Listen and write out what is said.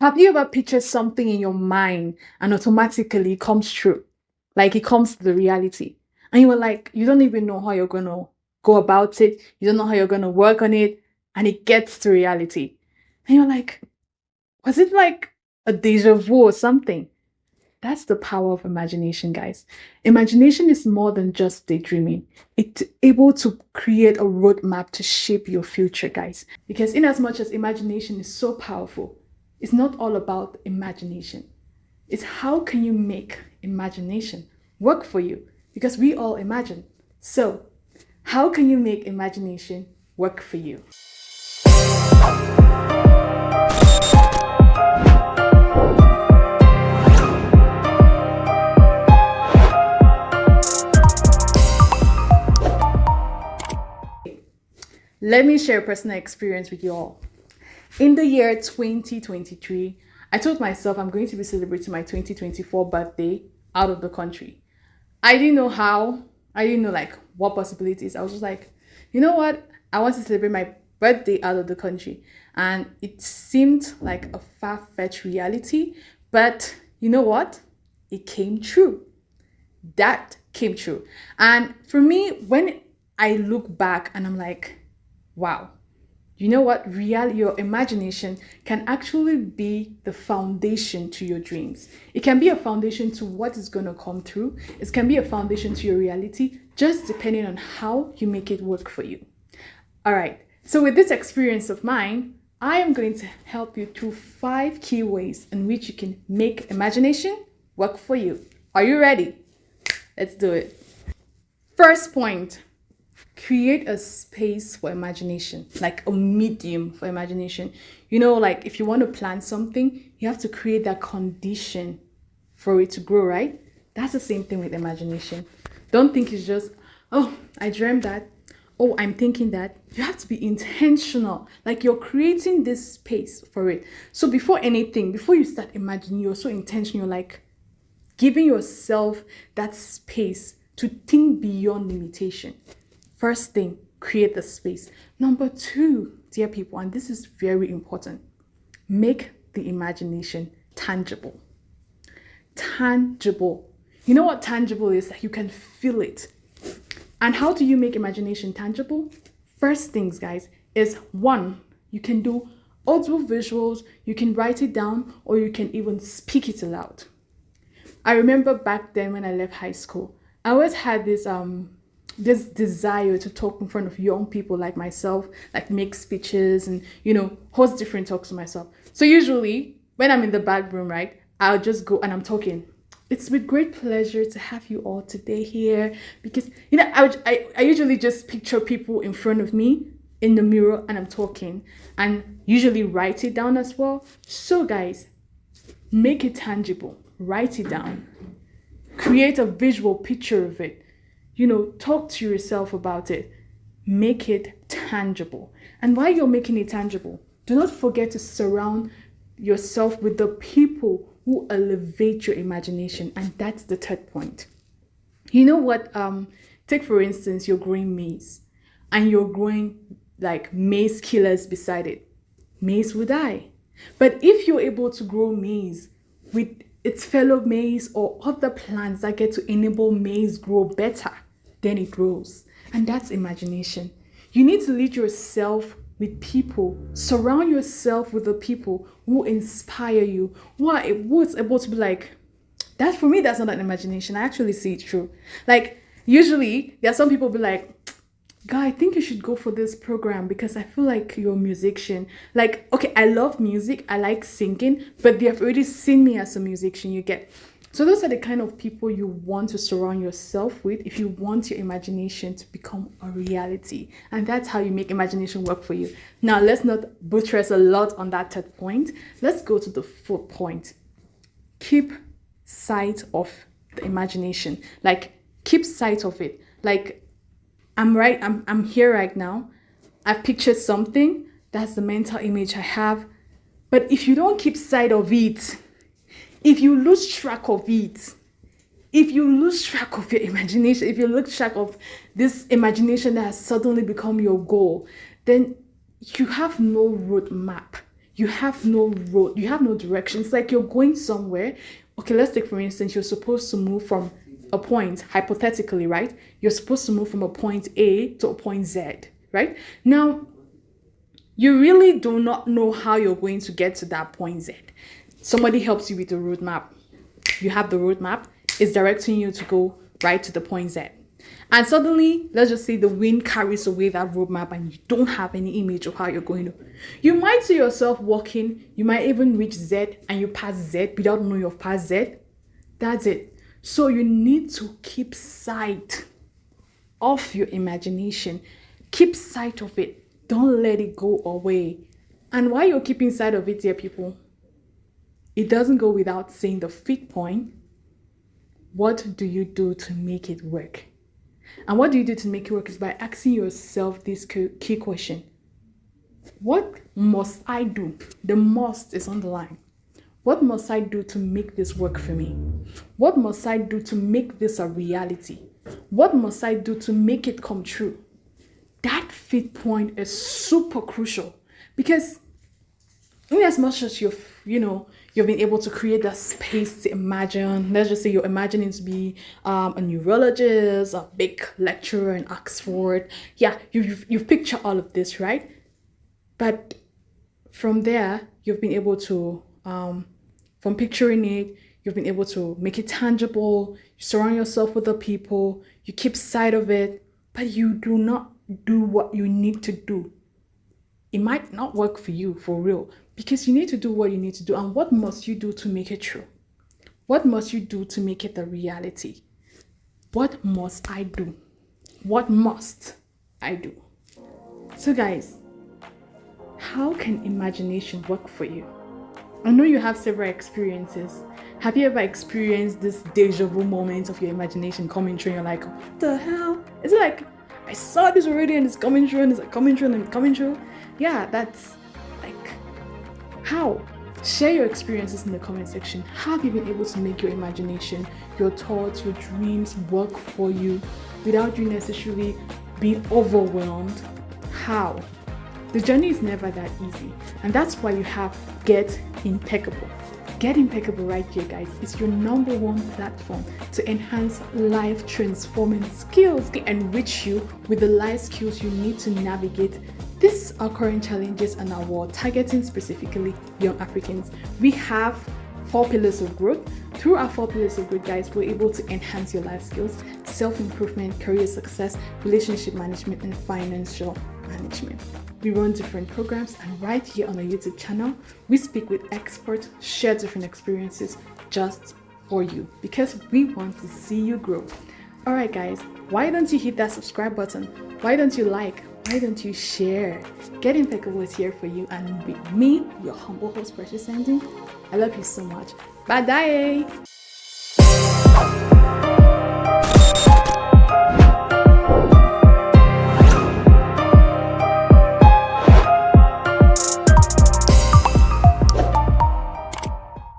Have you ever pictured something in your mind and automatically it comes true? Like it comes to the reality. And you were like, you don't even know how you're going to go about it. You don't know how you're going to work on it. And it gets to reality. And you're like, was it like a deja vu or something? That's the power of imagination, guys. Imagination is more than just daydreaming. It's able to create a roadmap to shape your future, guys. Because in as much as imagination is so powerful, it's not all about imagination. It's how can you make imagination work for you? Because we all imagine. So, how can you make imagination work for you? Let me share a personal experience with you all. In the year 2023, I told myself I'm going to be celebrating my 2024 birthday out of the country. I didn't know how, I didn't know like what possibilities. I was just like, you know what? I want to celebrate my birthday out of the country. And it seemed like a far-fetched reality, but you know what? It came true. That came true. And for me, when I look back and I'm like, wow, you know what? Your imagination can actually be the foundation to your dreams. It can be a foundation to what is going to come through. It can be a foundation to your reality, just depending on how you make it work for you. All right. So with this experience of mine, I am going to help you through 5 key ways in which you can make imagination work for you. Are you ready? Let's do it. First point, create a space for imagination, like a medium for imagination. You know, like if you want to plant something, you have to create that condition for it to grow, right? That's the same thing with imagination. Don't think it's just, oh, I dreamt that. Oh, I'm thinking that. You have to be intentional. Like you're creating this space for it. So before anything, before you start imagining, you're so intentional, like giving yourself that space to think beyond limitation. First thing, create the space. Number 2, dear people, and this is very important, make the imagination tangible. Tangible. You know what tangible is? You can feel it. And how do you make imagination tangible? First things, guys, is 1, you can do audio visuals, you can write it down, or you can even speak it aloud. I remember back then when I left high school, I always had this desire to talk in front of young people like myself, like make speeches and host different talks to myself. So usually when I'm in the back room, right, I'll just go and I'm talking. It's with great pleasure to have you all today here because I usually just picture people in front of me in the mirror and I'm talking and usually write it down as well. So guys, make it tangible. Write it down. Create a visual picture of it. Talk to yourself about it. Make it tangible. And while you're making it tangible, do not forget to surround yourself with the people who elevate your imagination. And that's the third point. You know what? Take for instance, you're growing maize and you're growing like maize killers beside it. Maize will die. But if you're able to grow maize with its fellow maize or other plants that get to enable maize grow better, then it grows. And that's imagination. You need to lead yourself with people. Surround yourself with the people who inspire you, who's able to be like, that for me, that's not an imagination. I actually see it true. Like, usually, there are some people be like, guy, I think you should go for this program because I feel like you're a musician. Like, okay, I love music, I like singing, but they have already seen me as a musician, you get. So those are the kind of people you want to surround yourself with if you want your imagination to become a reality. And that's how you make imagination work for you. Now, let's not buttress a lot on that third point. Let's go to the fourth point. Keep sight of the imagination. Like, keep sight of it. Like, I'm here right now. I've pictured something. That's the mental image I have. But if you don't keep sight of it, if you lose track of it, if you lose track of your imagination, if you lose track of this imagination that has suddenly become your goal, then you have no roadmap. You have no road, you have no direction. It's like you're going somewhere. Okay, let's take for instance, you're supposed to move from a point, hypothetically, right? You're supposed to move from a point A to a point Z, right? Now, you really do not know how you're going to get to that point Z. Somebody helps you with the roadmap. You have the roadmap, it's directing you to go right to the point Z. And suddenly, let's just say the wind carries away that roadmap and you don't have any image of how you're going to. You might see yourself walking, you might even reach Z and you pass Z without knowing you've passed Z. That's it. So you need to keep sight of your imagination. Keep sight of it. Don't let it go away. And while you're keeping sight of it, dear people, it doesn't go without saying the fifth point. What do you do to make it work? And what do you do to make it work is by asking yourself this key question. What must I do? The must is on the line. What must I do to make this work for me? What must I do to make this a reality? What must I do to make it come true? That fifth point is super crucial because in as much as you've been able to create that space to imagine, let's just say you're imagining to be a neurologist, a big lecturer in Oxford. Yeah, you've pictured all of this, right? But from there, you've been able to, from picturing it, you've been able to make it tangible. You surround yourself with the people, you keep sight of it, but you do not do what you need to do. It might not work for you for real because you need to do what you need to do. And what must you do to make it true? What must you do to make it a reality? What must I do? What must I do? So guys, how can imagination work for you? I know you have several experiences. Have you ever experienced this deja vu moment of your imagination coming true and you're like, what the hell? Is it like, I saw this already and it's coming true and it's coming true and it's coming true? Yeah, that's like, how? Share your experiences in the comment section. How have you been able to make your imagination, your thoughts, your dreams work for you without you necessarily being overwhelmed? How? The journey is never that easy, and that's why you have Get Impeccable. Get Impeccable right here, guys. It's your number one platform to enhance life transforming skills, to enrich you with the life skills you need to navigate these are current challenges in our world, targeting specifically young Africans. We have 4 pillars of growth. Through our 4 pillars of growth, guys, we're able to enhance your life skills, self-improvement, career success, relationship management, and financial management. We run different programs, and right here on our YouTube channel, we speak with experts, share different experiences just for you because we want to see you grow. All right, guys, why don't you hit that subscribe button? Why don't you like? Why don't you share? Get Impeccable is here for you, and with me, your humble host, Precious Sandy. I love you so much. Bye-bye.